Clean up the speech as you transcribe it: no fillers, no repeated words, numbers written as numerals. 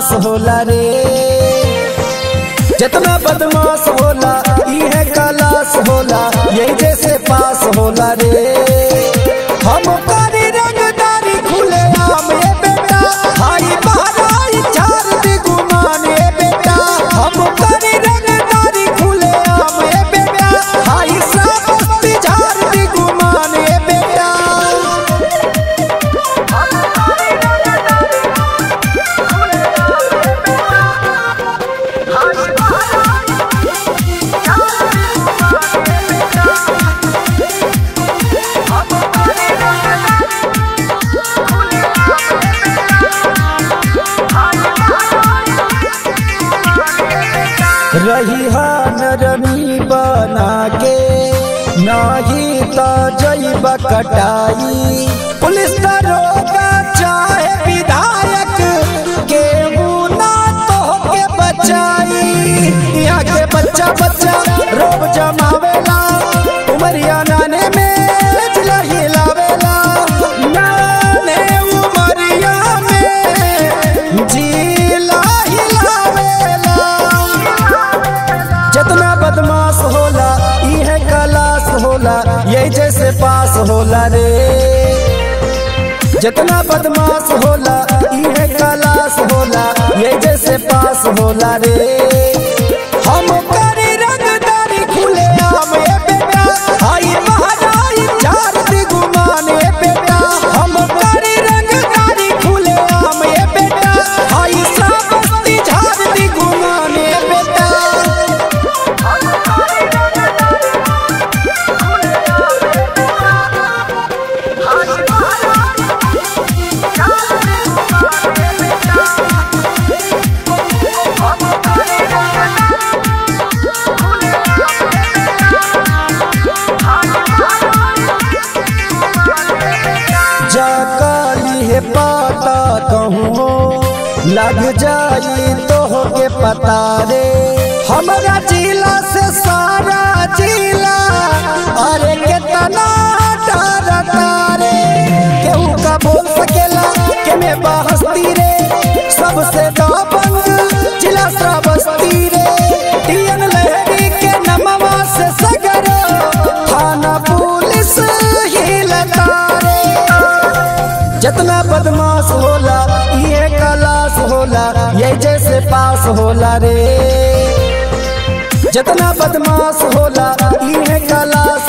बदमाश होला रे। जितना बदमाश होला इहे क्लास होला, यही जैसे पास होला रे। हम करी रंगदारी खुले आम ये बेटा, हाई बहराई चार दिगुमान ये बेटा। हम करी रंगदारी खुले आम ये बेटा, हाई सब झार दिगुमान ये बेटा। रही नरमी बना के नहीं तो जैब कटाई। पुलिस दरोगा चाहे विधायक केहू ना तो के बचाई। यहाँ के बच्चा बच्चा रोब जमावेला, उमरिया नाने में जिला हिलावेला। नाने उमरिया में जिला हिलावेला। जितना बदमाश होला इहे क्लास होला, यही जैसे पास होला रे। जितना बदमाश होला इहे क्लास होला, यही जैसे पास होला रे। हम करी रंगदारी खुले आम ये बेटा, हाई बहराई चार दिगुमान ये बेटा। हम करी रंगदारी खुले आम ये बेटा, हाई सब झार दिगुमान ये बेटा। जाकाली पाता कहूँ लग जाई तो के पता रे। हमारा जिला से सारा जिला अरे कितना डरता रे। केहू का बोल सकेला के मैं बहस्ती रे, सबसे दबंग जिला श्रावस्ती रे। टीएन लहरी के नमवा से सगर थाना पुलिस हिलता रे। जितना बदमाश होला ये क्लास होला, यही जैसे पास होला रे। जितना बदमाश होला ये क्लास